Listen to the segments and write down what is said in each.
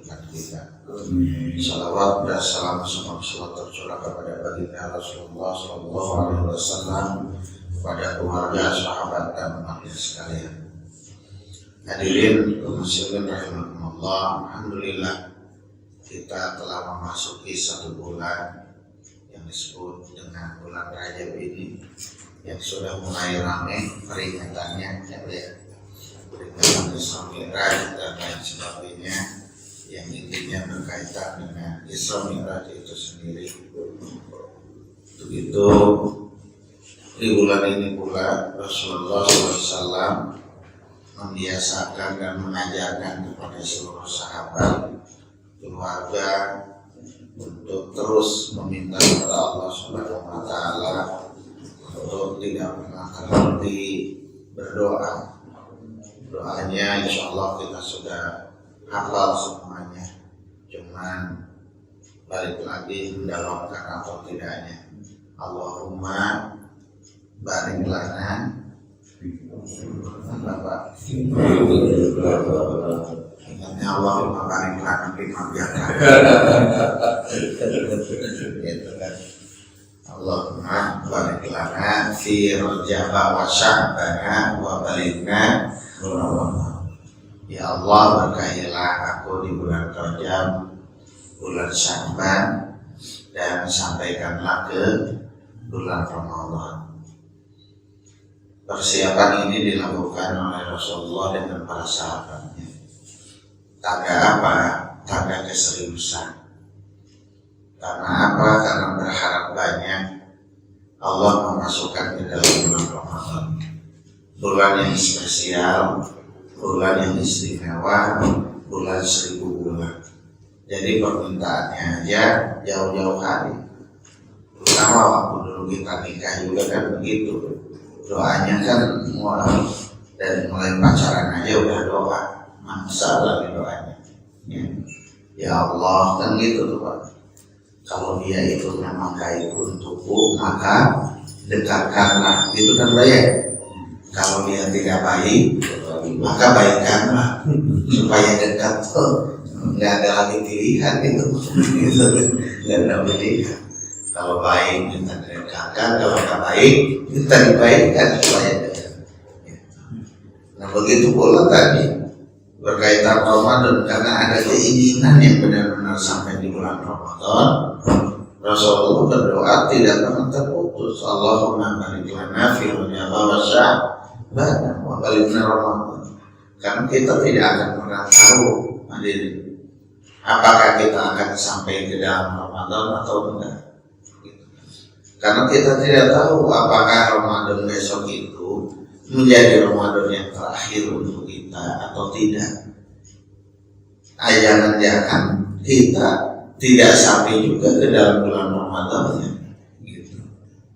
mempertemukan kita. Salawat dan salam semua tercurah kepada baginda Rasulullah Sallallahu Alaihi Wasallam, kepada keluarga, sahabat dan umat sekalian. Hadirin muslimin rahimakumullah, alhamdulillah kita telah memasuki satu bulan yang disebut dengan bulan Rajab ini, yang sudah mulai ramai peringatannya, peringatan Isra Mi'raj dan lain sebagainya, yang intinya berkaitan dengan Isra Mi'raj itu sendiri. Begitu di bulan ini pula Rasulullah SAW membiasakan dan mengajarkan kepada seluruh sahabat, keluarga, untuk terus meminta kepada Allah Subhanahu wa Ta'ala untuk tidak pernah terhenti berdoa. Doanya insya Allah kita sudah hafal semuanya, cuman balik lagi mendalamkan atau tidaknya. Allahumma barik lana Bapak ingatnya Allahumma barik lana fi mabiaka gitu kan. Allahumma barik lana fi Rajab wa Sya'ban wa balikna Ramadan. Ya Allah, berkahilah aku di bulan Rajab, bulan Sya'ban, dan sampaikanlah ke bulan Ramadan. Persiapan ini dilakukan oleh Rasulullah dengan para sahabatnya. Tanda apa? Tanda keseriusan. Karena apa? Karena berharap banyak Allah memasukkan ke dalam bulan Ramadan, bulan yang spesial, bulan yang istimewa, bulan 1000 bulan. Jadi permintaannya aja jauh-jauh hari. Terutama waktu dulu kita nikah juga kan begitu. Doanya kan dari mulai pacaran aja udah doa, masa lagi doanya. Ya Allah, kan gitu tuh Pak. Kalau dia itu memang baik untukku, maka dekatkanlah. Itu kan baik. Kalau dia tidak baik, maka baikkanlah supaya dekat tuh. Nggak ada lagi pilihan itu. Nggak ada pilihan. Kalau baik kita dekatkan, kalau nggak baik kita dibaikkan supaya dekat. Nah begitu pula tadi berkaitan Ramadan, karena ada keinginan yang benar-benar sampai di bulan Ramadan, Rasulullah berdoa tidak pernah terputus. Allahumma barik lana fi Rajab wa Sya'ban wa balikna Ramadan. Karena kita tidak akan pernah tahu hadirin, apakah kita akan sampai ke dalam Ramadan atau enggak. Karena kita tidak tahu apakah Ramadan besok itu menjadi Ramadan yang terakhir untuk kita atau tidak. Jangan-jangan kita tidak sampai juga ke dalam bulan Ramadannya. Gitu.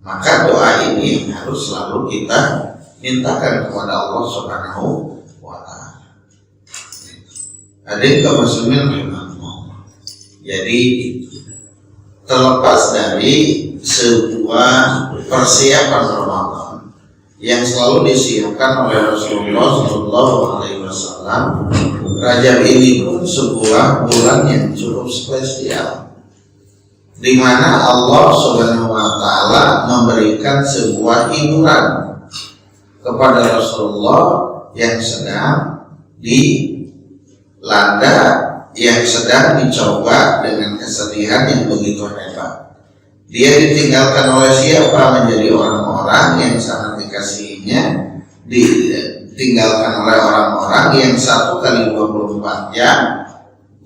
Maka doa ini harus selalu kita mintakan kepada Allah Subhanahu wa Ta'ala. Hadirin kaum muslimin rahimahumullah. Jadi terlepas dari sebuah persiapan Ramadan yang selalu disiapkan oleh Rasulullah Sallallahu Alaihi Wasallam, Rajab ini pun sebuah bulan yang cukup spesial, di mana Allah Subhanahu Wa Taala memberikan sebuah hiburan kepada Rasulullah yang sedang dilanda, yang sedang dicoba dengan kesedihan yang begitu hebat. Dia ditinggalkan oleh siapa? Menjadi orang-orang yang sangat dikasihinya, ditinggalkan oleh orang-orang yang 1 kali 24 jam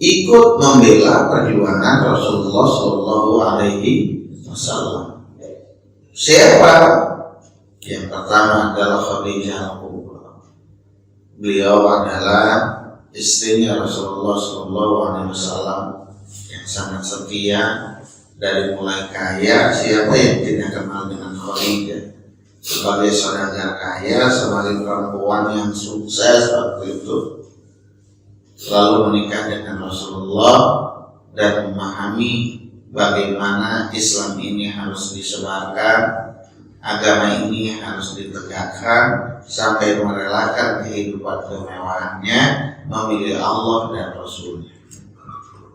ikut membela perjuangan Rasulullah Sallallahu Alaihi Wasallam. Siapa? Yang pertama adalah Khadijah Al-Kubra. Beliau adalah istrinya Rasulullah Sallallahu Alaihi Wasallam yang sangat setia. Dari mulai kaya, siapa yang tidak kenal dengan Khadijah? Sebagai saudagar kaya, sebagai perempuan yang sukses waktu itu, selalu menikah dengan Rasulullah dan memahami bagaimana Islam ini harus disebarkan, agama ini harus ditegakkan, sampai merelakan kehidupan kemewahannya memilih Allah dan Rasulnya.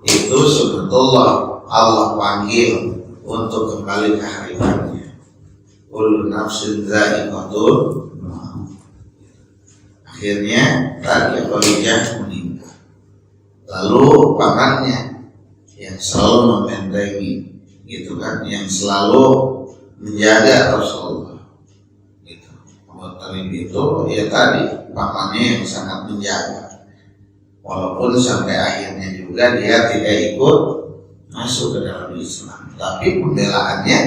itu sebetulnya Allah panggil untuk kembali ke haribannya. Kullu nafsin dha'iqatul maut. Akhirnya tadi Khadijah meninggal. Lalu pamannya yang selalu membentengi, gitu kan, yang selalu menjaga Rasulullah. Gitu. Abu Thalib itu ya tadi pamannya yang sangat menjaga. Walaupun sampai akhirnya juga dia tidak ikut masuk ke dalam Islam, tapi pembelaannya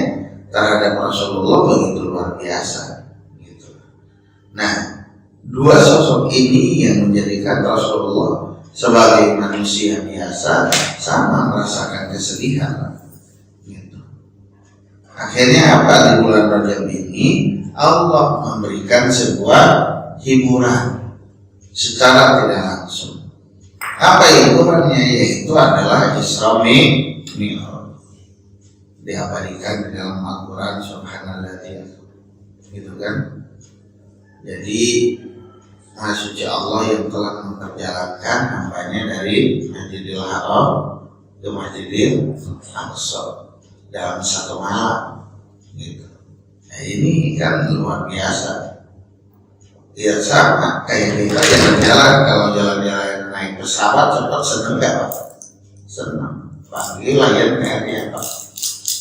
terhadap Rasulullah begitu luar biasa. Gitu. Nah, dua sosok ini yang menjadikan Rasulullah sebagai manusia biasa sama merasakan kesedihan. Gitu. Akhirnya apa, di bulan Rajab ini Allah memberikan sebuah hiburan secara tidak langsung. Apa hiburannya? Yaitu adalah Isra Mi'raj. Diabadikan di dalam Al-Quran, subhanallah, gitu kan. Jadi Maha Suci Allah yang telah memperjalankan hambanya dari Masjidil Haram ke Masjidil Aqsa dalam satu malam, gitu. Nah, ini kan luar biasa. Ya sama kayak kita jalan-jalan, kalau jalan-jalan naik pesawat cepat, seneng gak Pak? Seneng. Pagi Lion Air ya Pak,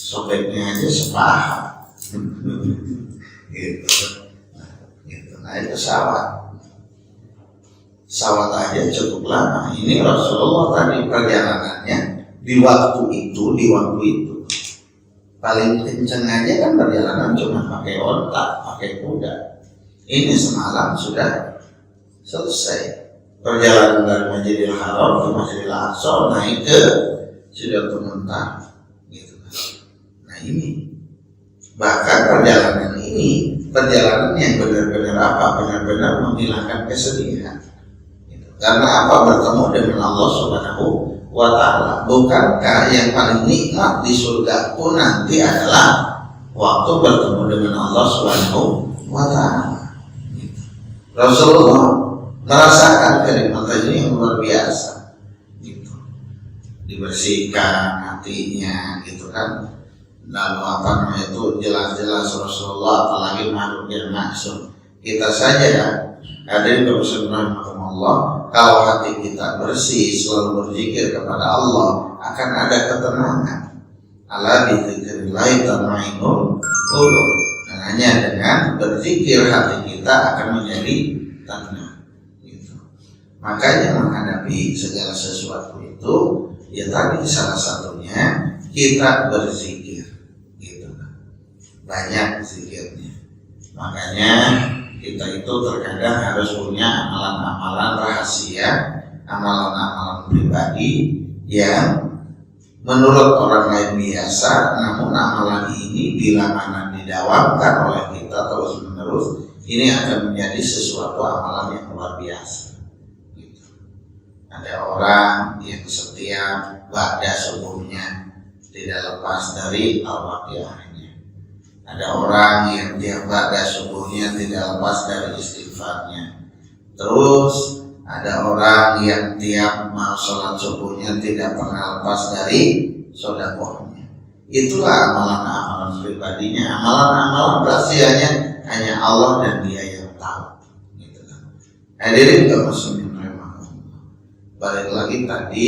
sobeknya aja sepaham. Gitu. Gitu. Naik pesawat aja cukup lama. Ini Rasulullah tadi perjalanannya di waktu itu paling kenceng aja kan perjalanan cuma pakai onta, pakai kuda. Ini semalam sudah selesai perjalanan dari Masjidil Haram ke Masjidil Aqsa, naik ke Sidratul Muntaha, gitu. Nah ini bahkan perjalanan yang benar-benar apa? Benar-benar menghilangkan kesedihan. Gitu. Karena apa? Bertemu dengan Allah Subhanahu wa Ta'ala. Bukankah yang paling nikmat di surga pun nanti adalah waktu bertemu dengan Allah Subhanahu wa Ta'ala? Rasulullah merasakan kenikmatan ini yang luar biasa, gitu. Dibersihkan hatinya, gitu kan. Lalu apa namanya itu jelas-jelas Rasulullah, apalagi makhluk yang maksum. Kita saja ya, hadirin bersenang Allah, kalau hati kita bersih, selalu berzikir kepada Allah, akan ada ketenangan. Ala bi dzikrillah tatma'innul qulub. Hanya dengan berzikir hati kita akan menjadi tenang. Gitu. Makanya menghadapi segala sesuatu itu, ya tadi salah satunya kita berzikir. Gitu. Banyak zikirnya. Makanya kita itu terkadang harus punya amalan-amalan rahasia, amalan-amalan pribadi yang menurut orang lain biasa, namun amalan ini bila mana didawamkan oleh kita terus menerus, ini akan menjadi sesuatu amalan yang luar biasa. Gitu. Ada orang yang setiap ba'da subuhnya tidak lepas dari al-waqiahnya. Ada orang yang tiap ba'da subuhnya tidak lepas dari istighfarnya. Terus ada orang yang tiap mau sholat subuhnya tidak pernah lepas dari sedekahnya. Itulah amalan-amalan pribadinya, amalan-amalan rahasianya hanya Allah dan Dia yang tahu. Gitu kan. Hadirin kaum muslimin rahimakumullah. Balik lagi tadi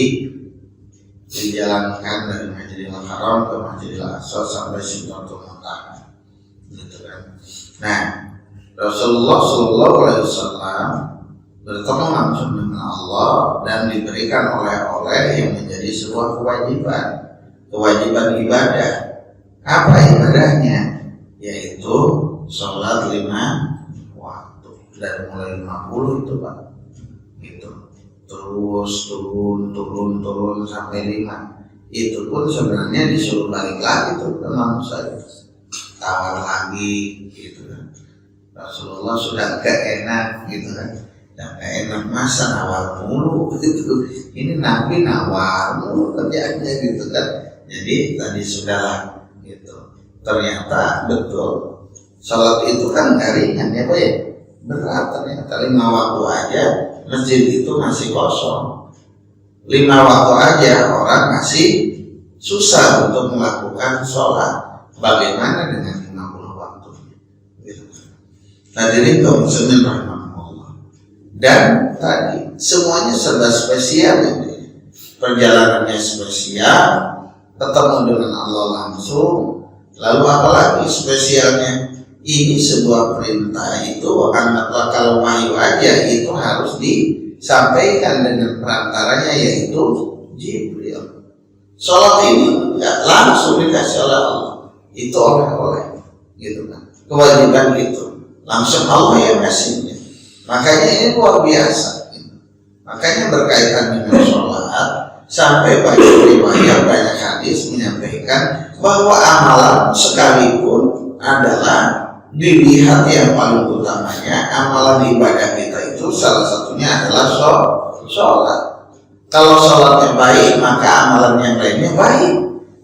dijalankan dari Masjidil Haram ke Masjidil Aqsa sampai Sidratul Muntaha. Gitu kan. Nah, Rasulullah Shallallahu Alaihi Wasallam bertemu langsung dengan Allah dan diberikan oleh-oleh yang menjadi sebuah kewajiban ibadah. Apa ibadahnya? Yaitu sholat 5 waktu dari mulai 50 itu Pak, gitu. Terus turun sampai 5. Itu pun sebenarnya disuruh balik lagi tuh ke manusia, tawar lagi, gitu kan. Rasulullah sudah gak enak, gitu kan. Dan gak enak masa nawar mulu gitu. Ini Nabi nawar mulu kerjaannya, gitu kan. Jadi tadi sudahlah gitu. Ternyata betul sholat itu kan ringan ya Pak ya. Berat ternyata 5 waktu aja masjid itu masih kosong. 5 waktu aja orang masih susah untuk melakukan sholat. Bagaimana dengan 50 waktu? Gitu. Hadirin kaum muslimin rahimahullah. Dan tadi semuanya serba spesial ini. Perjalanannya spesial, ketemu dengan Allah langsung. Lalu apalagi spesialnya? Ini sebuah perintah itu, anggaplah kalau wahyu aja itu harus disampaikan dengan perantaranya yaitu Jibril. Sholat ini nggak langsung dikasih oleh Allah, itu oleh-oleh, gitu kan? Kewajiban itu langsung Allah yang ngasihnya. Makanya ini luar biasa. Gitu. Makanya berkaitan dengan sholat, sampai banyak riwayat, banyak hadis menyampaikan bahwa amalan sekalipun adalah dilihat yang paling utamanya amalan ibadah kita itu salah satunya adalah sholat. Kalau sholatnya baik maka amalan yang lainnya baik.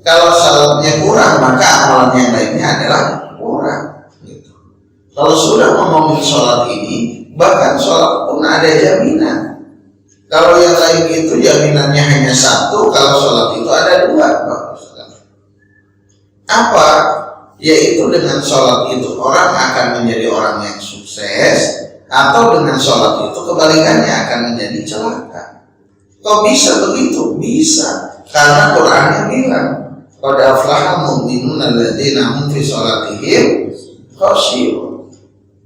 Kalau sholatnya kurang maka amalan yang lainnya adalah kurang. Gitu. Kalau sudah ngomongin sholat ini, bahkan sholat pun ada jaminan. Kalau yang lain itu jaminannya hanya 1, kalau sholat itu ada 2. Apa? Yaitu dengan sholat itu orang akan menjadi orang yang sukses, atau dengan sholat itu kebalikannya akan menjadi celaka. Kok bisa begitu? Bisa, karena Qur'annya bilang qad aflahal mu'minuna alladzina hum fi sholatihim khashi'un.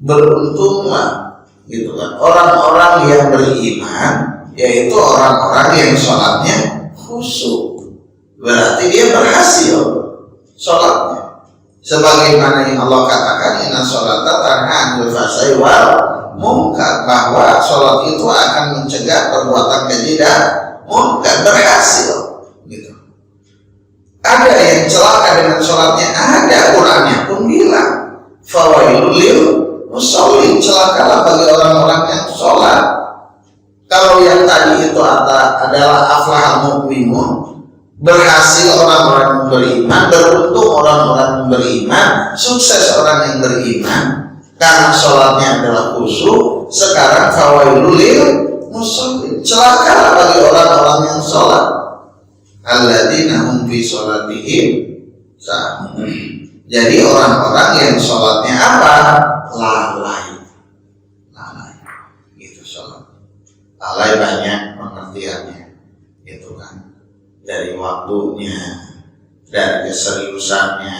Beruntunglah, gitu kan, orang-orang yang beriman, yaitu orang-orang yang sholatnya khusyuk. Berarti dia berhasil sholatnya. Sebagaimana yang Allah katakan inna sholata tanha 'anil fahsya'i wal munkar, bahwa sholat itu akan mencegah perbuatan keji dan munkar. Berhasil, gitu. Ada yang celaka dengan sholatnya, ada. Qurannya pun bilang fawailul lil musallin, celakalah bagi orang-orang yang sholat. Kalau yang tadi itu adalah aflahal mu'minun, berhasil orang-orang yang beriman, beruntung orang-orang yang beriman, sukses orang yang beriman karena sholatnya adalah khusyuk. Sekarang fawailul lil musallin, celaka bagi orang-orang yang sholat, alladzina hum fi sholatihim sahun. Jadi orang-orang yang sholatnya apa? Lalai, gitu sholat. Lalai banyak pengertiannya, gitu kan. Dari waktunya, dari keseriusannya.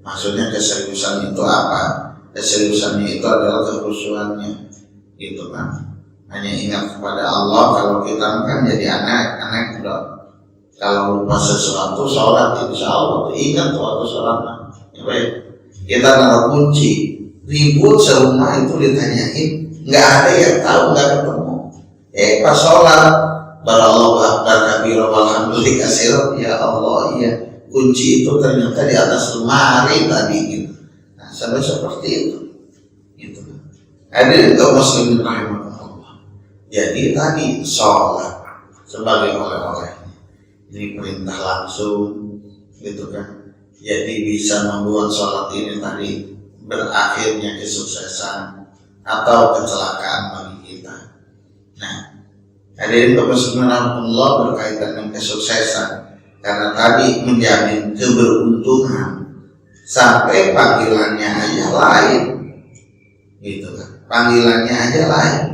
Maksudnya keseriusan itu apa? Keseriusannya itu adalah kekhusyuannya, gitu kan. Hanya ingat kepada Allah. Kalau kita kan jadi anak udah, kalau lupa sesuatu sholat, insya Allah ingat waktu sholat. Ya baik. Kita naruh kunci, ribut serumah itu ditanyain, nggak ada yang tahu, nggak ketemu. Pas sholat, Allahu akbar kabira walhamdulillah katsira, ya Allah, iya, kunci itu ternyata di atas lemari tadi, gitu. Nah, sampai seperti itu, gitu. Hadirin kaum muslimin rahimahullah. Jadi tadi sholat sebagai oleh-oleh ini perintah langsung, gitu kan. Jadi bisa membuat sholat ini tadi berakhirnya kesuksesan atau kecelakaan bagi kita. Nah, hadirin kaum muslimin rahimahullah, berkaitan dengan kesuksesan, karena tadi menjamin keberuntungan sampai panggilannya aja lain, gitu kan. Panggilannya aja lain.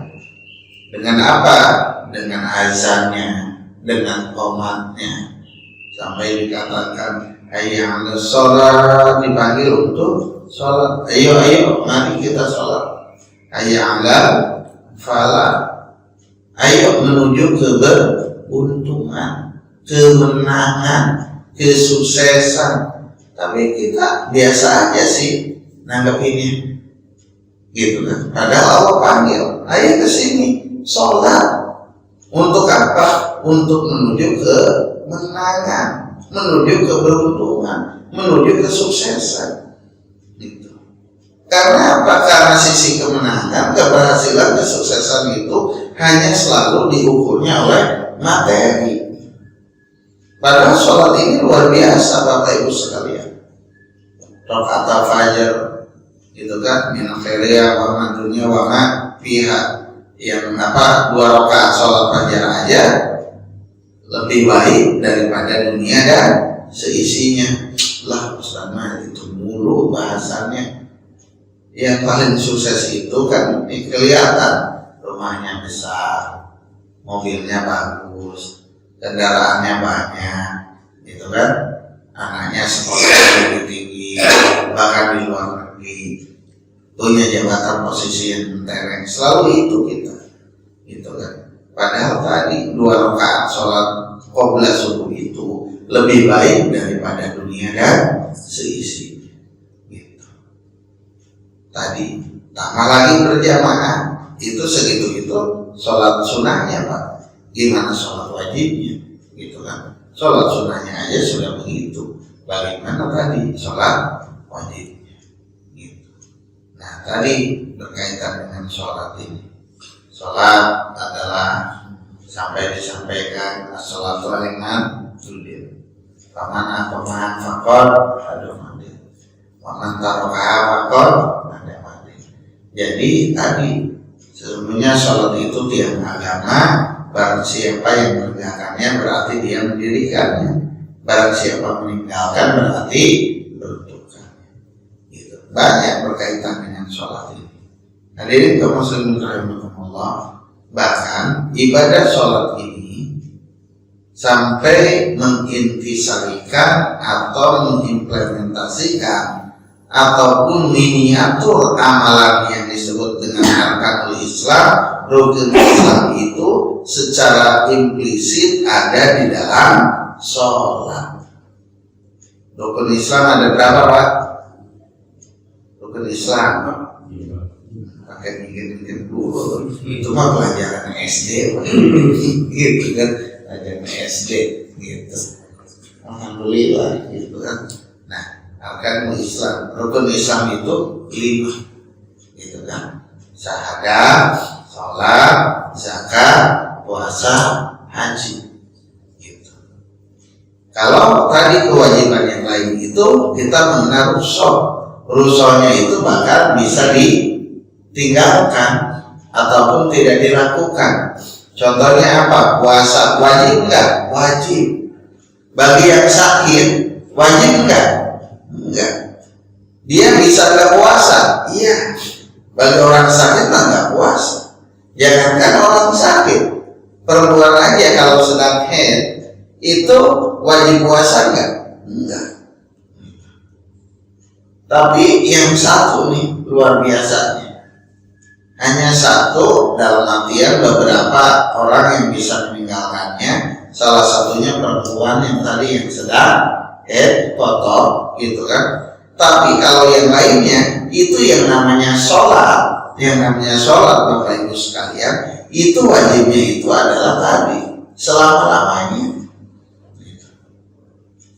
Dengan apa? Dengan azannya, dengan qomatnya, sampai dikatakan hayya 'alas shalah, dipanggil untuk sholat. Ayo, mari kita sholat. Hayya 'alal falah, ayo menuju keberuntungan, kemenangan, kesuksesan. Tapi kita biasa aja sih nanggepinnya, gitu kan. Padahal Allah panggil, ayo ke sini sholat. Untuk apa? Untuk menuju kemenangan, menuju keberuntungan, menuju kesuksesan, gitu. Karena apa? Karena sisi kemenangan, keberhasilan, kesuksesan itu hanya selalu diukurnya oleh materi. Padahal sholat ini luar biasa, Bapak Ibu sekalian. Rakaat fajar, gitu kan, min khairia wa ma dunya wa ma fiha. Yang 2 rakaat sholat fajar aja lebih baik daripada dunia dan seisinya. Lah Ustaz mah itu mulu bahasannya. Yang paling sukses itu kan kelihatan rumahnya besar, mobilnya bagus, kendaraannya banyak, gitu kan? Anaknya sekolah tinggi, bahkan di luar negeri, punya jabatan posisi yang mentereng. Selalu itu kita, gitu kan? Padahal tadi 2 rakaat sholat qobliyah subuh itu lebih baik daripada dunia dan seisinya. Gitu. Tadi tambah lagi berjamaah itu segitu itu sholat sunnahnya Pak. Gimana sholat wajibnya? Gitu kan? Sholat sunnahnya aja sudah begitu. Bagaimana tadi sholat wajibnya? Gitu. Nah tadi berkaitan dengan sholat ini. Sholat adalah sampai disampaikan as-sholatu aliman tudin. Paman apa fakor ada mandi. Paman tarokaha fakor ada mandi. Jadi tadi sesungguhnya sholat itu tiang agama. Barang siapa yang mengerjakannya berarti dia mendirikannya. Barang siapa meninggalkan berarti beruntukkannya. Gitu. Banyak berkaitan dengan sholat ini. Hadirin kaum muslimin rahimakumullah, bahkan ibadah sholat ini sampai mengintisarikan atau mengimplementasikan ataupun miniatur amalan yang disebut dengan arkanul Islam, rukun Islam itu secara implisit ada di dalam sholat. Rukun Islam ada berapa Pak? Rukun Islam pakai mikir-mikir dulu, itu mah pelajaran SD gitu kan, pelajaran SD gitu. Alhamdulillah gitu kan. Nah, arkanul Islam, rukun Islam itu 5 gitu kan. Syahadat, sholat, zakat, puasa, haji gitu. Kalau tadi kewajiban yang lain itu kita mengenal rusonya itu bahkan bisa ditinggalkan ataupun tidak dilakukan. Contohnya apa? Puasa wajib enggak? Wajib. Bagi yang sakit wajib enggak? Enggak. Dia bisa enggak puasa? Iya. Bagi orang sakit mah enggak puasa. Jangankan orang sakit, perempuan aja kalau sedang haid itu wajib puasa enggak? Enggak. Tapi yang satu nih luar biasanya. Hanya satu dalam artian beberapa orang yang bisa meninggalkannya. Salah satunya perempuan yang tadi yang sedang haid kotor gitu kan. Tapi kalau yang lainnya itu yang namanya sholat, Bapak Ibu sekalian, itu wajibnya itu adalah tadi selama-lamanya.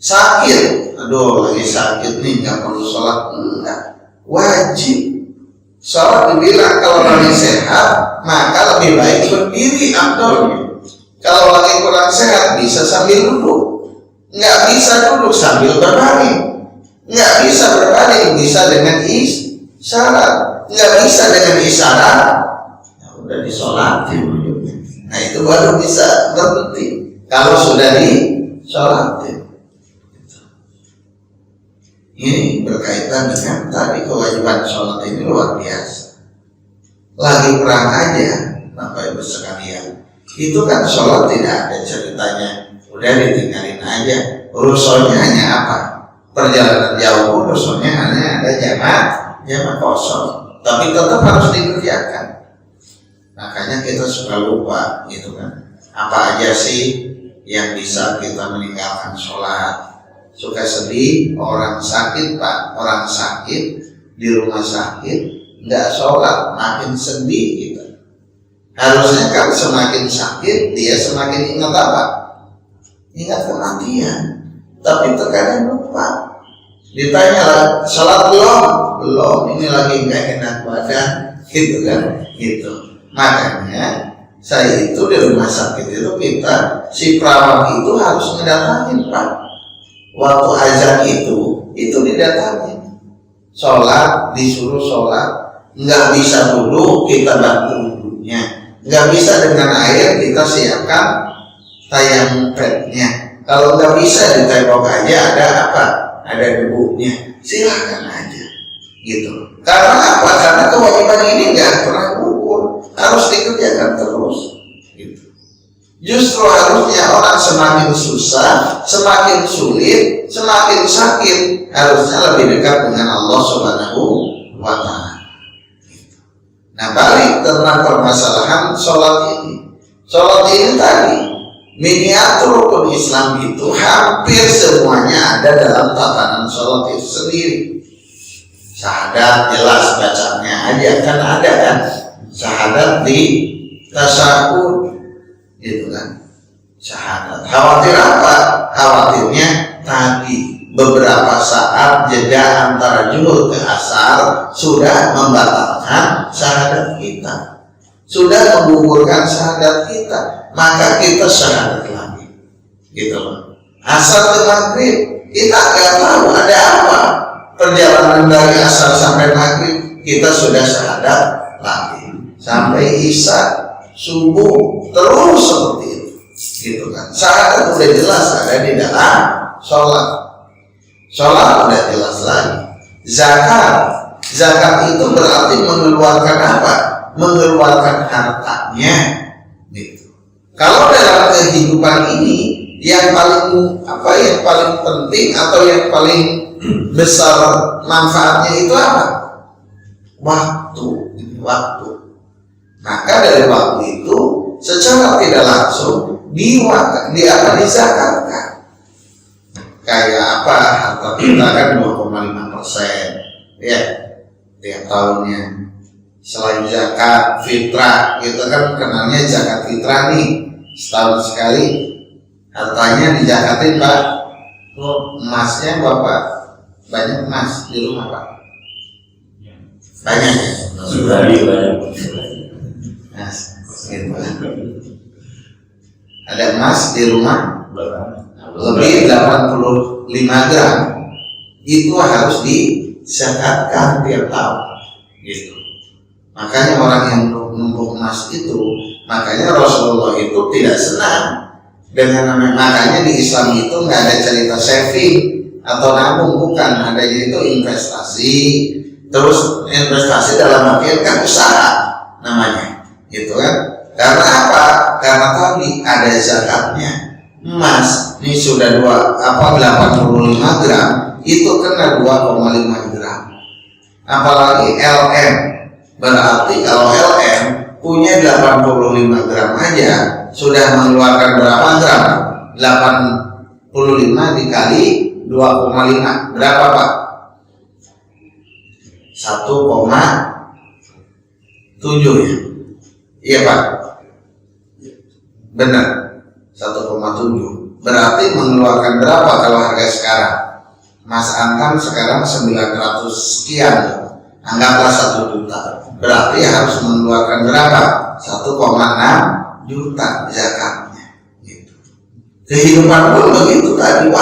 Sakit, aduh lagi sakit nih nggak perlu sholat, enggak, wajib. Sholat dibilang kalau lagi sehat maka lebih baik berdiri afdolnya. Kalau lagi kurang sehat bisa sambil duduk, nggak bisa duduk sambil berbaring, nggak bisa berbaring bisa dengan isyarat, nggak bisa dengan isyarat, ya udah disolatin. Nah itu baru bisa berhenti kalau sudah disolatin. Ini berkaitan dengan tadi kewajiban sholat ini luar biasa. Lagi perang aja, Bapak Ibu sekalian, itu kan sholat tidak ada ceritanya, udah ditinggalin aja. Urusannya hanya apa? Perjalanan jauh, urusannya hanya ada jamaah kosong, tapi tetap harus dikerjakan. Makanya kita suka lupa, gitu kan? Apa aja sih yang bisa kita meninggalkan sholat? Suka sedih orang sakit Pak, orang sakit di rumah sakit nggak sholat makin sedih kita. Harusnya kan semakin sakit dia semakin ingat apa? Ingat kematian. Tapi terkadang lupa. Ditanya sholat belum, ini lagi nggak enak badan, gitu kan? Gitu. Makanya saya itu di rumah sakit itu kita si perawat itu harus ngedatangin Pak. Waktu azan itu didatangin. Sholat, disuruh sholat, nggak bisa dulu kita bantu duduknya, nggak bisa dengan air kita siapkan tayamum padnya. Kalau nggak bisa ditembok aja, ada apa? Ada debunya, silakan aja, gitu. Karena apa? Karena kewajiban ini nggak pernah gugur, harus dikerjakan terus. Gitu. Justru harusnya orang semakin susah, semakin sulit, semakin sakit, harusnya lebih dekat dengan Allah Subhanahu wa Ta'ala. Nah, balik tentang permasalahan sholat ini. Sholat ini tadi, miniatur rukun Islam itu hampir semuanya ada dalam tatanan sholat itu sendiri. Syahadat jelas bacanya aja, kan ada kan? Syahadat di tasyahud, gitu kan? Syahadat. Khawatir apa? Khawatirnya tadi beberapa saat jeda antara zuhur ke asar sudah membatalkan syahadat kita, sudah menggugurkan syahadat kita, maka kita syahadat lagi, gitu loh. Asar ke maghrib kita nggak tahu ada apa, perjalanan dari asar sampai maghrib kita sudah syahadat lagi, sampai isya, subuh, terus seperti itu, gitu kan? Syahadat udah jelas ada di dalam sholat. Sholat udah jelas lagi. Zakat itu berarti mengeluarkan apa? Mengeluarkan hartanya, gitu. Kalau dalam kehidupan ini yang paling penting atau yang paling besar manfaatnya itu apa? Waktu. Maka dari waktu itu secara tidak langsung dizakatkan. Kayak apa, harta kita kan 2,5% ya tiap tahunnya. Selain zakat fitrah, kita kan kenalnya zakat fitrah nih, setahun sekali hartanya dijakatin Pak. Emasnya Bapak banyak emas di rumah Pak? Banyak ya? Sudah banyak. Mas, gitu. Ada emas di rumah? Lebih 85 gram itu harus dizakatkan tiap tahun, gitu. Makanya orang yang numpuk emas itu, makanya Rasulullah itu tidak senang dengan makanya di Islam itu nggak ada cerita saving atau nabung, bukan, adanya itu investasi. Terus investasi dalam artian kan usaha namanya, gitu kan? Karena apa? Karena tadi ada zakatnya. Emas ini sudah 85 gram, itu kena 2,5 gram. Apalagi LM, berarti kalau LM punya 85 gram aja sudah mengeluarkan berapa gram? 85 dikali 2,5 berapa Pak? 1,7 ya? Iya Pak? Benar, 1,7. Berarti mengeluarkan berapa kalau harga sekarang? Mas Antam sekarang 900 sekian, anggaplah 1 juta. Berarti harus mengeluarkan berapa? 1,6 juta zakatnya, gitu. Kehidupan pun begitu tadi,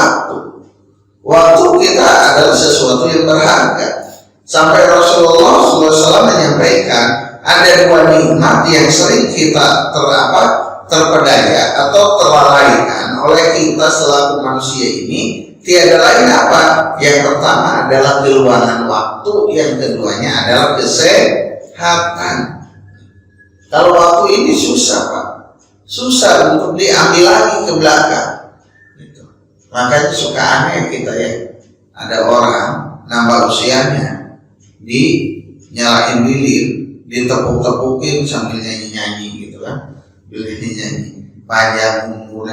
waktu kita adalah sesuatu yang berharga. Sampai Rasulullah SAW menyampaikan ada 2 nikmat yang sering kita terpedaya atau terlalaikan oleh kita selaku manusia ini. Tiada lain apa? Yang pertama adalah keluangan waktu, yang keduanya adalah kesehatan. Kalau waktu ini susah Pak, susah untuk diambil lagi ke belakang, gitu. Makanya suka aneh kita ya, ada orang nambah usianya dinyalain lilin, ditepuk-tepukin sambil nyanyi-nyanyi, gitu kan? Nyanyi, panjang umur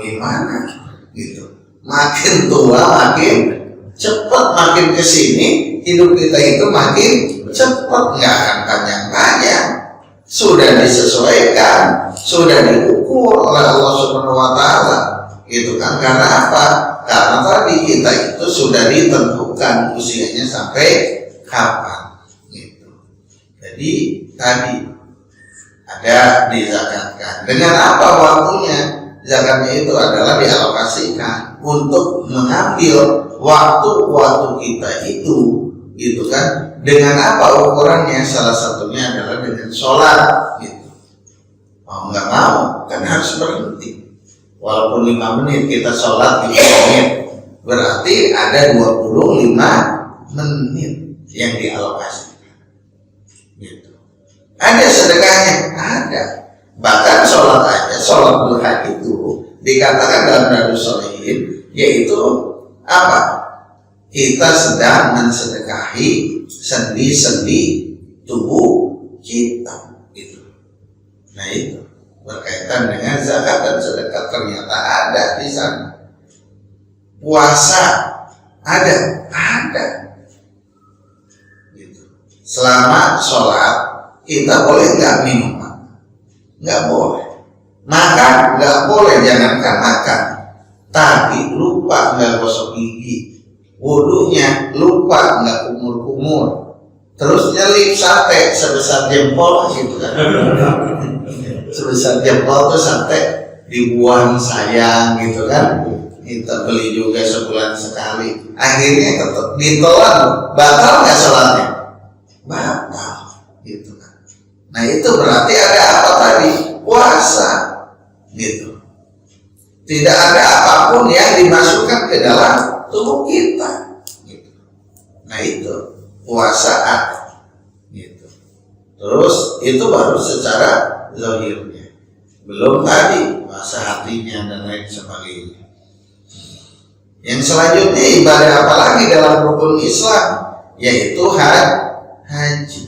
gimana, gitu. Makin tua makin cepat, makin kesini hidup kita itu makin cepat, nggak akan panjang-panjang. Sudah disesuaikan, sudah diukur oleh Allah Subhanahu wa Ta'ala, gitu kan? Karena apa? Karena tadi kita itu sudah ditentukan usianya sampai kapan, gitu. Jadi tadi ada dizakatkan. Dengan apa waktunya? Zakatnya itu adalah dialokasikan untuk mengambil waktu-waktu kita itu, gitu kan? Dengan apa ukurannya? Salah satunya adalah dengan sholat, gitu. Mau nggak mau kan harus berhenti, Walaupun 5 menit kita sholat 5 menit, berarti ada 25 menit yang dialokasikan. Gitu. Ada sedekahnya, ada. Bahkan sholat aja, sholat duha itu dikatakan dalam Riyadhus Shalihin, yaitu apa? Kita sedang mensedekahi sendi-sendi tubuh kita. Gitu. Nah itu berkaitan dengan zakat dan sedekah, ternyata ada di sana. Puasa ada. Gitu. Selama sholat kita boleh nggak minum? Nggak boleh. Makan nggak boleh, jangankan makan. Tapi lupa nggak gosok gigi, wudunya lupa nggak kumur-kumur, terus nyelip sate sebesar jempol gitu kan. Sebesar jempol tuh sate dibuang sayang gitu kan. Kita beli juga sebulan sekali, akhirnya tetap ditelan, batal nggak sholatnya? Batal gitu kan. Nah itu berarti ada apa tadi? Puasa gitu. Tidak ada apapun yang dimasukkan ke dalam tubuh kita gitu. Nah itu puasa ada gitu. Terus itu baru secara zahirnya, belum tadi puasa hatinya dan lain sebagainya. Yang selanjutnya ibadah apa lagi dalam rukun Islam, yaitu haji.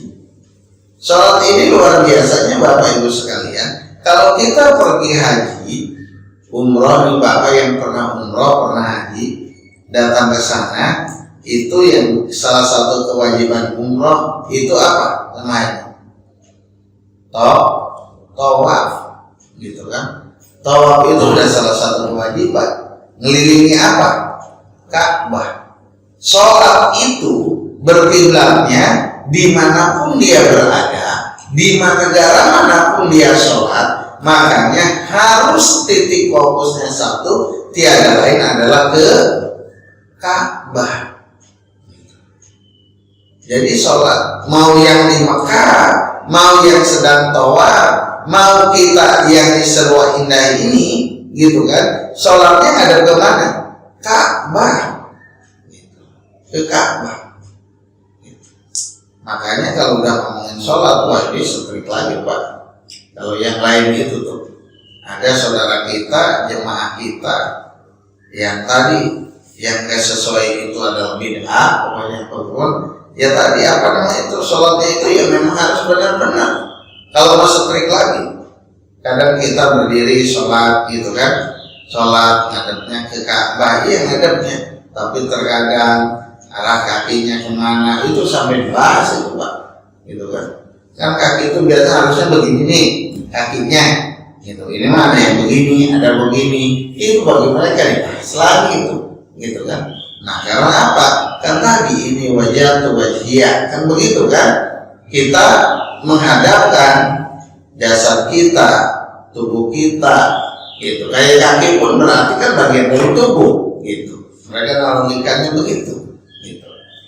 Sholat ini luar biasanya Bapak Ibu sekalian. Kalau kita pergi haji, umroh nih Bapak yang pernah umroh, pernah haji, datang ke sana, itu yang salah satu kewajiban umroh itu apa namanya? Tawaf, gitu kan? Tawaf itu udah salah satu kewajiban. Ngelilingi apa? Ka'bah. Sholat itu berkiblatnya dimanapun dia berada, di negara manapun dia sholat, makanya harus titik fokusnya satu, tiada lain adalah ke Ka'bah. Jadi sholat mau yang di Mekah, mau yang sedang tawaf, mau kita yang di Serwa Indah ini, gitu kan? Sholatnya ada ke mana? Ka'bah, ke Ka'bah. Makanya kalau udah ngomongin sholat, wah ini strict lagi Pak. Kalau yang lain itu tuh, ada saudara kita, jemaah kita, yang tadi yang gak sesuai itu adalah bid'ah, pokoknya apapun. Ya tadi apa namanya itu, sholatnya itu ya memang harus benar-benar. Kalau mau strict lagi, kadang kita berdiri sholat gitu kan, sholat ngadepnya ke Ka'bah, iya ngadepnya, tapi terkadang arah kakinya kemana itu sampai dibahas itu Pak, gitu kan? Kan kaki itu biasa harusnya begini nih kakinya, gitu. Ini mana yang begini, ada begini, itu bagi mereka dibahas lagi itu, gitu kan? Nah karena apa? Kan tadi ini wajah tuh wajah, kan begitu kan? Kita menghadapkan jasad kita, tubuh kita, gitu. Kayak kaki pun berarti kan bagian dari tubuh, gitu. Mereka mengalamikannya begitu.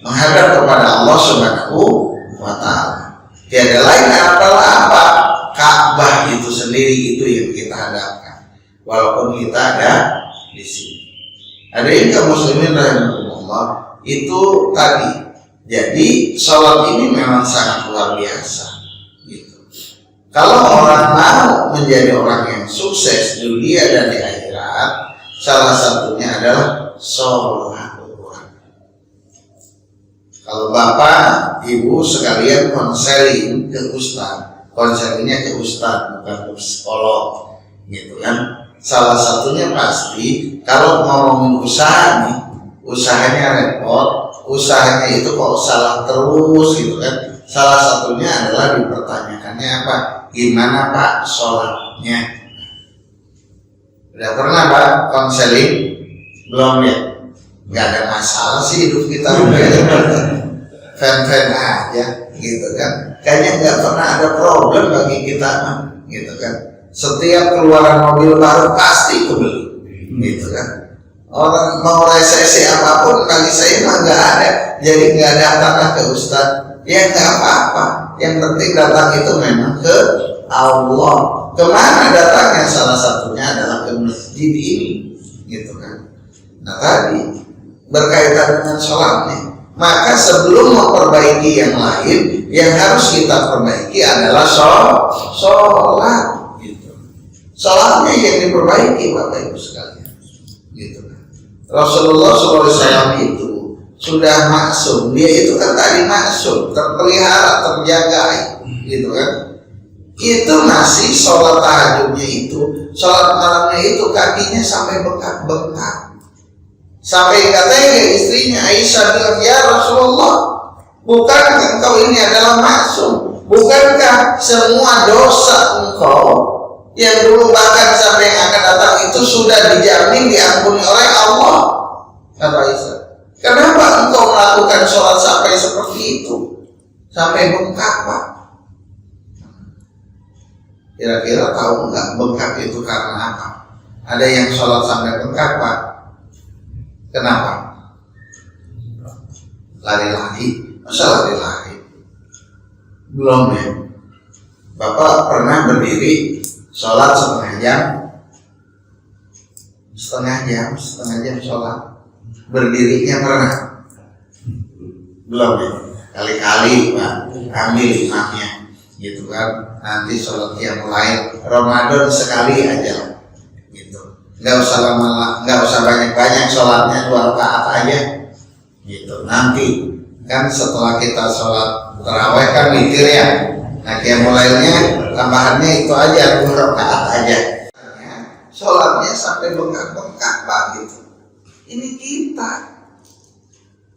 Menghadap kepada Allah Subhanahu wa Ta'ala. Tiada lain apa Ka'bah itu sendiri, itu yang kita hadapkan. Walaupun kita ada di sini. Hadirin kaum muslimin rahimahumullah, itu tadi. Jadi sholat ini memang sangat luar biasa. Gitu. Kalau orang mau menjadi orang yang sukses di dunia dan di akhirat, salah satunya adalah sholat. Kalau Bapak, Ibu sekalian konseling ke Ustaz, konselingnya ke Ustaz, bukan ke psikolog, gitu kan? Salah satunya pasti kalau ngomongin usaha nih, usahanya repot, usahanya itu kok salah terus, gitu kan? Salah satunya adalah dipertanyakannya apa? Gimana Pak sholatnya? Udah pernah Pak konseling? Belum ya? Gak ada masalah sih hidup kita, fan-fan aja gitu kan. Kayaknya nggak pernah ada problem bagi kita gitu kan. Setiap keluaran mobil baru pasti kebeli gitu kan. Orang mau resesi apapun bagi saya mah nggak ada. Jadi nggak datang ke Ustaz, ya nggak apa-apa. Yang penting datang itu memang ke Allah kemana datangnya? Salah satunya adalah ke masjid ini, gitu kan. Nah tadi berkaitan dengan sholatnya, maka sebelum memperbaiki yang lain, yang harus kita perbaiki adalah sholat, gitu. Sholatnya yang diperbaiki, Bapak Ibu sekalian, gitu kan. Rasulullah SAW itu sudah maksum, dia itu kan tadi maksum, terpelihara, terjaga, gitu kan. Itu masih sholat tahajudnya itu, sholat malamnya itu kakinya sampai bengkak-bengkak. Sampai katanya istrinya Aisyah bilang, ya Rasulullah, bukankah engkau ini adalah maksum? Bukankah semua dosa engkau yang dulu bahkan sampai yang akan datang itu sudah dijamin diampuni oleh Allah? Kata Aisyah, kenapa engkau melakukan sholat sampai seperti itu? Sampai bengkak, Pak? Kira-kira tahu nggak bengkak itu karena apa? Ada yang sholat sampai bengkak, Pak. Kenapa? Lari-lari. Masa lari-lari? Belum ya. Bapak pernah berdiri sholat setengah jam sholat. Berdirinya pernah? Belum ya. Kali-kali Pak ambil imamnya, gitu kan. Nanti sholat yang mulai Ramadan sekali aja, gitu. Nggak usah lama, nggak usah banyak-banyak sholatnya, 2 rakaat aja, gitu. Nanti kan setelah kita sholat tarawih kan witir ya. Nah yang mulainya tambahannya itu aja, 2 rakaat aja. Sholatnya sampai bengkak-bengkak, Pak, gitu. Ini kita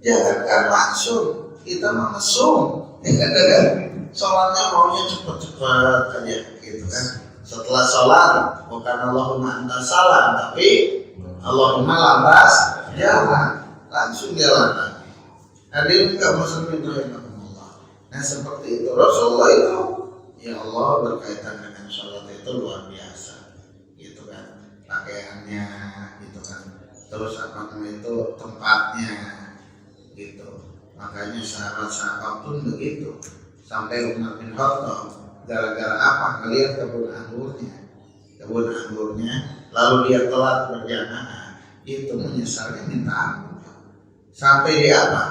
jangankan maksum, kita mesum. Kadang-kadang sholatnya maunya cepet-cepet aja, gitu kan. Setelah sholat bukan Allahumma anta salam, tapi Allahumma lantas jalan, langsung jalan lagi. Hadirin kaum muslimin rahimakumullah. Nah seperti itu Rasulullah itu, ya Allah, berkaitan dengan sholat itu luar biasa, gitu kan. Pakaiannya, gitu kan. Terus apa namanya itu, tempatnya, gitu. Makanya sahabat-sahabat pun begitu. Sampai Umar bin Khattab gara-gara apa? Ngelihat kebun anggurnya, lalu dia telat berjamaah, itu menyesalnya minta ampun. Sampai dia apa?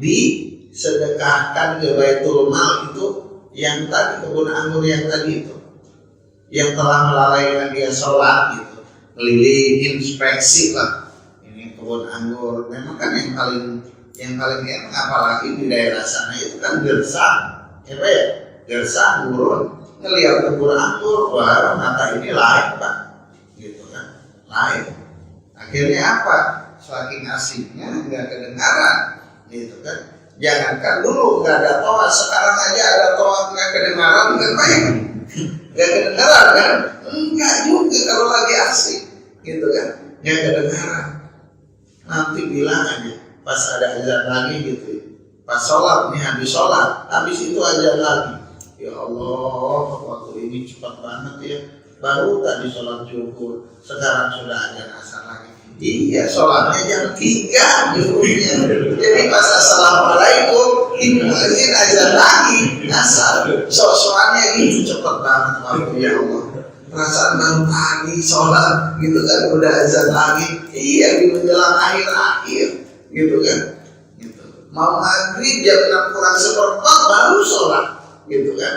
Disedekahkan ke Baitul Mal itu, yang tadi kebun anggur yang tadi itu, yang telah melalaikan dia sholat gitu, keliling inspeksi lah. Ini kebun anggur, memang kan yang paling enak, apalagi di daerah sana itu kan gersang, ya Pak ya, gersang gurun, ngelihat kebun anggur, wah mata ini lain Pak, gitu kan, lain. Akhirnya apa? Saking asiknya nggak kedengaran, gitu kan. Jangankan dulu nggak ada toa, sekarang aja ada toa nggak kedengaran, nggak baik, nggak kedengaran kan? Enggak juga kalau lagi asik, gitu kan, nggak kedengaran. Nanti bilang aja pas ada azan lagi gitu, pas sholat nih, habis itu azan lagi. Ya Allah, waktu ini cepat banget ya. Baru tadi sholat zuhur, sekarang sudah azan asar lagi. Iya, sholatnya jam 3 zuhurnya. Jadi pas assalamualaikum, ini muadzin azan lagi asar. Soalnya gitu cepat banget waktu, ya Allah. Perasaan baru tadi sholat gitu kan udah azan lagi. Iya, di menjelang akhir-akhir gitu kan. Gitu. Mau maghrib jam 6:04 baru sholat, gitu kan.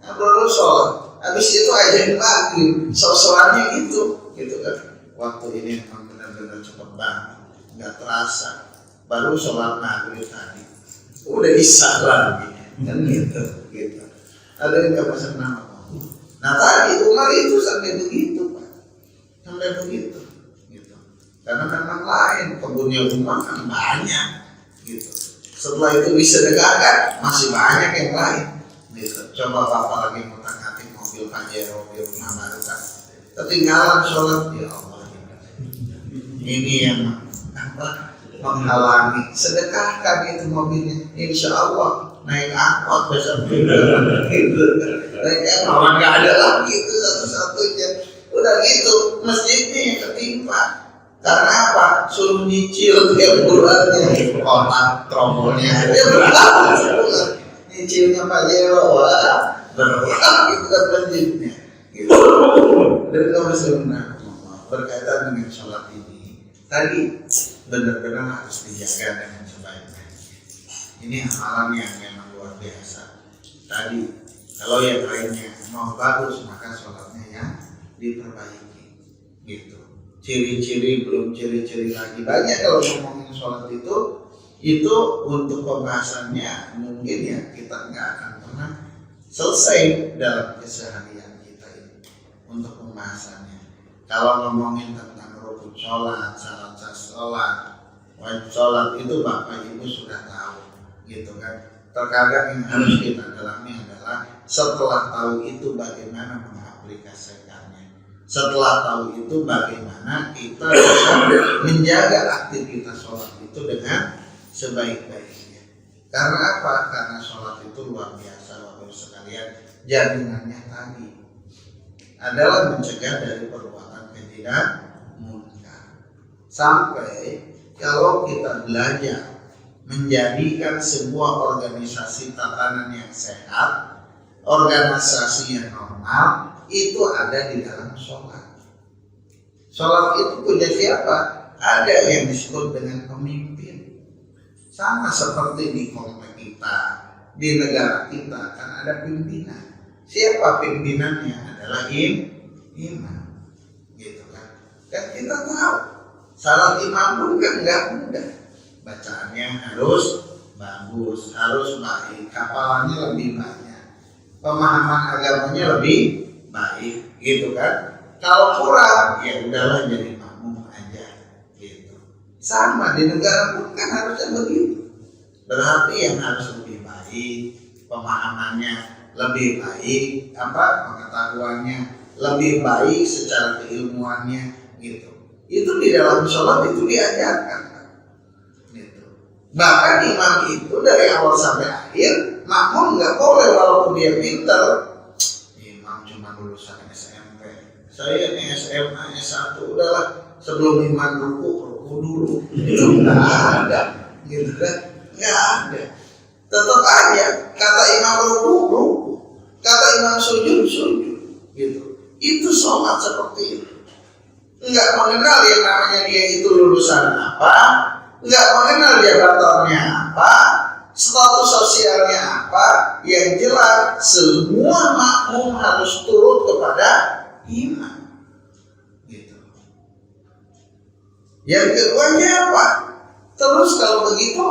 Nah, baru sholat. Habis itu azan maghrib. Sholatnya gitu kan. Waktu ini memang benar-benar cepat banget, nggak terasa. Baru sholat maghrib tadi, udah isya lagi, kan gitu. Ada yang nggak pesan nama. Nah tadi Umar itu sampai begitu Pak, sampai begitu, gitu. Karena memang lain, kebunnya Umar kan banyak, gitu. Setelah itu bisa disedekahkan, masih banyak yang lain, gitu. Coba Bapak lagi ngutak-ngatik mobil Pajero, mobil rumah baru kan, ketinggalan sholat, ya Allah. Ini yang apa? Menghalangi. Sedekahkan itu mobilnya, insya Allah naik angkot besok gitu. Naik orang nggak ada lagi itu satu-satunya. Udah gitu masjidnya yang ketimpa. Karena apa? Suruh nyicil tiap bulannya, kotak tromolnya dia berapa sebulan. Nyicilnya Pak Jero, wah berat gitu kan masjidnya. gitu. Dan kalau sebenarnya berkaitan dengan sholat ini, tadi benar-benar harus dijaga dengan sebaik-baiknya. Ini amalan yang memang luar biasa. Tadi kalau yang lainnya mau bagus, maka sholatnya yang diperbaiki, gitu. Ciri-ciri belum ciri-ciri lagi banyak kalau ngomongin sholat itu untuk pembahasannya mungkin ya kita nggak akan pernah selesai dalam keseharian kita ini untuk pembahasannya. Kalau ngomongin tentang rukun sholat, syarat sholat, wajib sholat itu Bapak Ibu sudah tahu, gitu kan. Terkadang yang harus kita dalami adalah setelah tahu itu bagaimana mengaplikasikannya. Setelah tahu itu bagaimana kita bisa menjaga aktivitas sholat itu dengan sebaik-baiknya. Karena apa? Karena sholat itu luar biasa Bapak Ibu sekalian. Jaminannya tadi adalah mencegah dari perbuatan kejiran munkar. Sampai kalau kita belajar menjadikan sebuah organisasi tatanan yang sehat, organisasi yang normal, itu ada di dalam sholat. Sholat itu punya siapa? Ada yang disebut dengan pemimpin. Sama seperti di komplek kita, di negara kita kan ada pimpinan. Siapa pimpinannya? Adalah imam, gitu kan. Dan kita tahu salat imam pun kan nggak mudah. Bacaannya harus bagus, harus baik, hafalannya lebih banyak, pemahaman agamanya lebih baik, gitu kan. Kalau kurang, ya udahlah jadi makmum aja, gitu. Sama di negara pun kan harusnya begitu. Berarti yang harus lebih baik, pemahamannya lebih baik, pengetahuannya lebih baik secara keilmuannya, gitu. Itu di dalam sholat itu diajarkan, gitu. Bahkan imam itu dari awal sampai akhir, makmum nggak boleh walaupun dia pintar. Imam cuma lulusan SMP, saya SMA S1, udahlah sebelum imam ruku dulu, itu nggak ada, gitu kan? Nggak ada. Tetap aja kata imam ruku, kata imam sujud, gitu. Itu sholat seperti itu. Nggak mengenal yang namanya dia itu lulusan apa, nggak mengenal jabatannya apa, status sosialnya apa. Yang jelas semua makmum harus turut kepada imam, gitu. Yang keduanya apa? Terus kalau begitu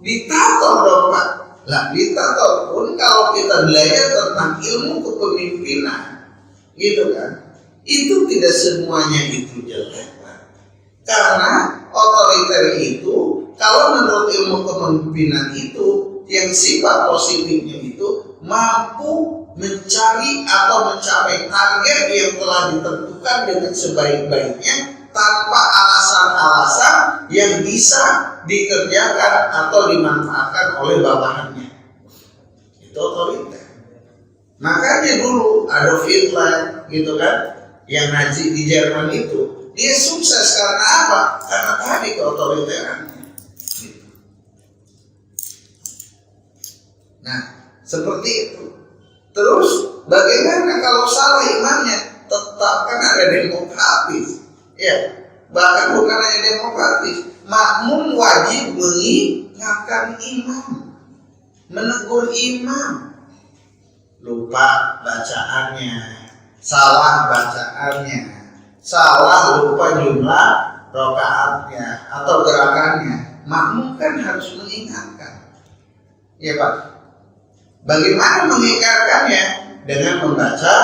ditator dong Pak. Lah ditator pun kalau kita belajar tentang ilmu kepemimpinan, gitu kan, itu tidak semuanya itu jelek Pak. Karena otoriter itu kalau menurut ilmu kepemimpinan itu yang sifat positifnya itu mampu mencari atau mencapai target yang telah ditentukan dengan sebaik-baiknya tanpa alasan-alasan yang bisa dikerjakan atau dimanfaatkan oleh bawahannya. Itu otoriter. Makanya dulu Adolf Hitler, gitu kan, yang Nazi di Jerman itu, dia sukses karena apa? Karena tadi keotoriterannya, gitu. Nah, seperti itu. Terus bagaimana kalau salah imamnya? Tetap kan ada demokratis, ya. Bahkan bukan hanya demokratis, makmum wajib mengingatkan imam, menegur imam. Lupa bacaannya, salah bacaannya, salah lupa jumlah rakaatnya atau gerakannya, makmum kan harus mengingatkan, ya Pak. Bagaimana mengingatkannya? Dengan membaca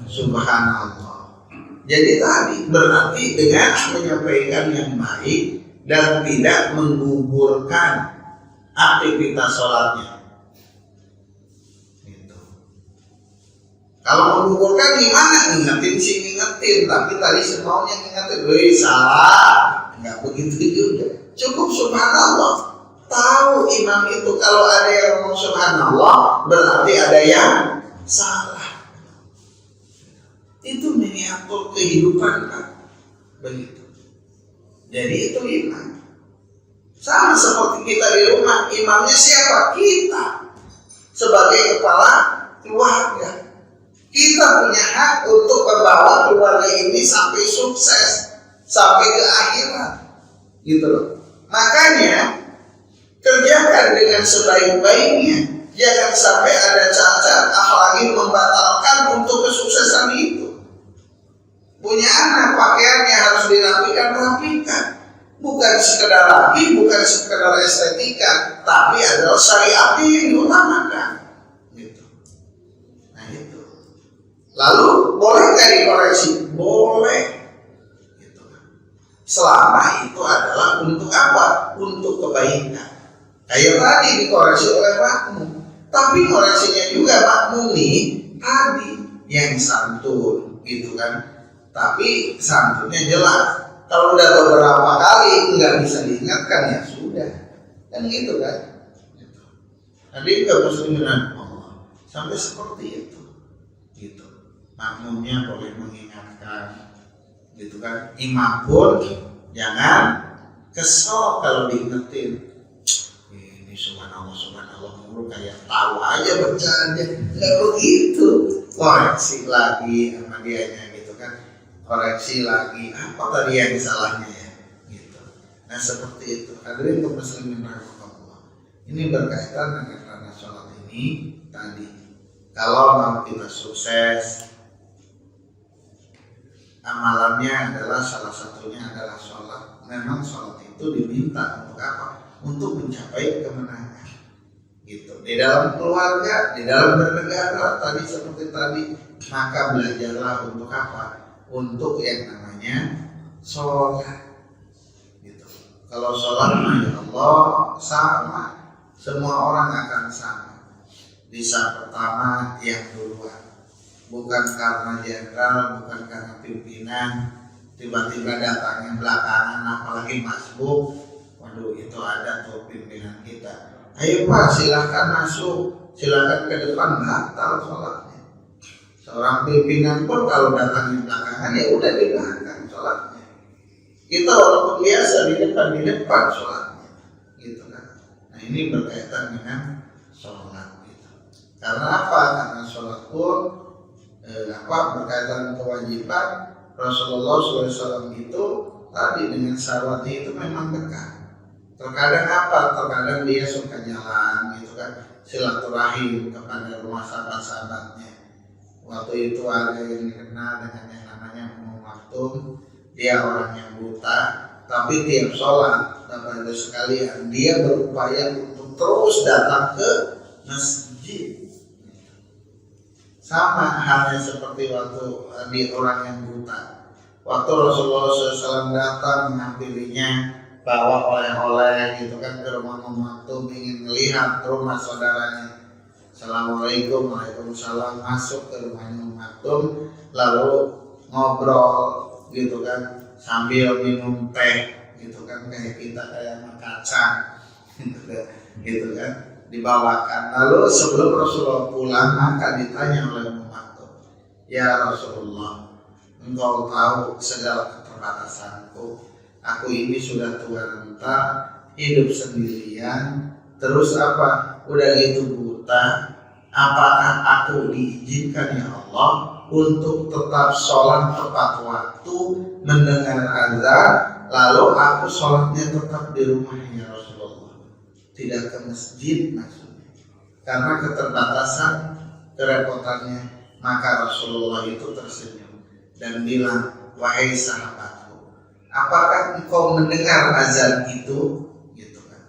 Subhanallah. Jadi tadi berarti dengan menyampaikan yang baik dan tidak menggugurkan aktivitas sholatnya. Kalau menggugurkan gimana? Ngingetin sih ngingetin, tapi tadi semaunya ngingetin, wih salah, nggak begitu juga. Cukup Subhanallah. Tahu imam itu kalau ada yang ngomong Subhanallah berarti ada yang salah. Itu miniatur kehidupan kan, begitu. Jadi itu imam. Sama seperti kita di rumah, imamnya siapa? Kita sebagai kepala keluarga. Kita punya hak untuk membawa keluarga ini sampai sukses, sampai ke akhirat, gitu loh. Makanya kerjakan dengan sebaik-baiknya. Jangan sampai ada cacat, apalagi membatalkan untuk kesuksesan itu. Punya anak, pakaiannya harus dirapikan. Bukan sekedar rapi, bukan sekedar estetika, tapi adalah syariatnya yang diutamakan. Gitu. Nah itu. Lalu boleh nggak dikoreksi? Boleh. Gitu. Selama itu adalah untuk apa? Untuk kebaikan. Kayak tadi dikoreksi oleh makmum. Tapi koreksinya juga makmum nih tadi yang santun, gitu kan. Tapi santunnya jelas. Kalau udah beberapa kali nggak bisa diingatkan ya sudah, kan gitu kan. Tadi nggak muslimin Allah sampai seperti itu, gitu. Makmumnya boleh mengingatkan, gitu kan. Imam pun jangan kesel kalau diingetin. Ini subhanallah mulu kayak tahu aja bercanda, nggak begitu. Koreksi lagi sama dianya, gitu kan. Koreksi lagi, apa tadi yang salahnya ya, gitu. Nah seperti itu. Hadirin kaum muslimin rahimakumullah. Ini berkaitan dengan karena sholat ini tadi. Kalau mau kita sukses, amalannya adalah salah satunya adalah sholat. Memang sholat itu diminta untuk apa? Untuk mencapai kemenangan, gitu. Di dalam keluarga, di dalam bernegara, tadi seperti tadi, maka belajarlah untuk apa? Untuk yang namanya sholat, gitu. Kalau sholat, ya Allah sama, semua orang akan sama. Di saat pertama yang duluan, bukan karena jenderal, bukan karena pimpinan, tiba-tiba datangnya belakangan, apalagi masbuk. Waduh, itu ada tuh pimpinan kita. Ayo Pak, silahkan masuk, silahkan ke depan, batal sholatnya. Seorang pimpinan pun kalau datang di belakangan ya udah di belakang sholatnya. Kita walaupun biasa di depan sholatnya, gitu kan. Nah ini berkaitan dengan sholat, gitu. Karena apa? Karena sholat pun berkaitan kewajiban. Rasulullah SAW itu tadi dengan syaratnya itu memang dekat. Terkadang apa? Terkadang dia suka jalan, gitu kan, silaturahim kepada rumah sahabat-sahabatnya. Waktu itu ada yang dikenal dengan yang namanya Ummu Maktum. Dia orang yang buta, tapi tiap sholat, Bapak Ibu sekalian, dia berupaya untuk terus datang ke masjid. Sama halnya seperti waktu di orang yang buta. Waktu Rasulullah SAW datang mengampilinya, bawa oleh-oleh, gitu kan, ke rumah Ummu Maktum, ingin melihat rumah saudaranya. Assalamualaikum, waalaikumsalam, masuk ke rumahnya Ummu Maktum, lalu ngobrol, gitu kan, sambil minum teh, gitu kan, kayak kita kayak kacang, gitu kan, dibawakan. Lalu sebelum Rasulullah pulang, maka ditanya oleh Ummu Maktum, ya Rasulullah, engkau tahu segala keterbatasanku. Aku ini sudah tua renta, hidup sendirian, terus apa? Udah gitu buta. Apakah aku diizinkan ya Allah untuk tetap sholat tepat waktu, mendengar azan, lalu aku sholatnya tetap di rumah ya Rasulullah, tidak ke masjid maksudnya, karena keterbatasan, kerepotannya. Maka Rasulullah itu tersenyum dan bilang, wahai sahabatku, apakah engkau mendengar azan itu? Gitu kan.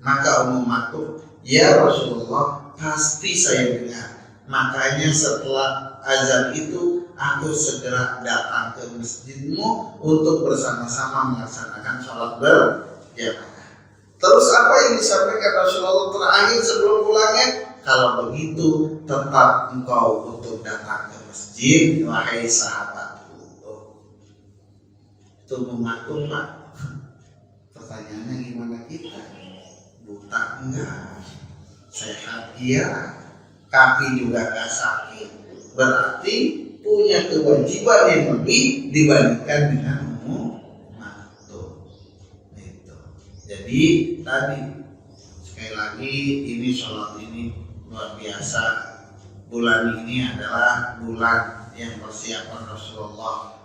Maka Ummu Maktum, ya Rasulullah, pasti saya dengar. Makanya setelah azan itu aku segera datang ke masjidmu untuk bersama-sama melaksanakan sholat berjamaah. Terus apa yang disampaikan Rasulullah terakhir sebelum pulangnya? Kalau begitu tetap engkau untuk datang ke masjid, wahai sahabatku. Itu memaklum Pak. Pertanyaannya gimana kita? Buta enggak? Sehat iya, kaki juga gak sakit, berarti punya kewajiban yang lebih dibandingkan dengan Ummu Maktum. Gitu. Jadi tadi sekali lagi ini sholat ini luar biasa, bulan ini adalah bulan yang persiapan Rasulullah.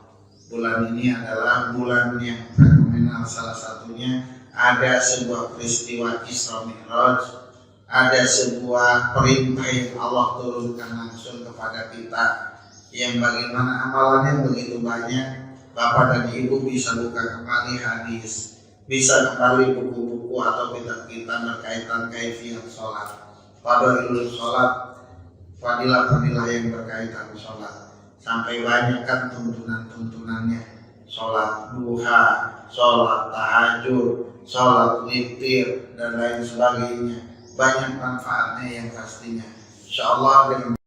Bulan ini adalah bulan yang fenomenal. Salah satunya ada sebuah peristiwa Isra Mi'raj, ada sebuah perintah yang Allah turunkan langsung kepada kita, yang bagaimana amalannya begitu banyak. Bapak dan Ibu bisa buka kembali hadis, bisa kembali buku-buku atau kitab-kitab berkaitan kaifiat sholat, fadhailul sholat, fadilah-fadilah yang berkaitan sholat, sampai banyak kan tuntunan-tuntunannya, sholat duha, sholat tahajud, sholat witir, dan lain sebagainya. Banyak manfaatnya yang pastinya. Insyaallah dengan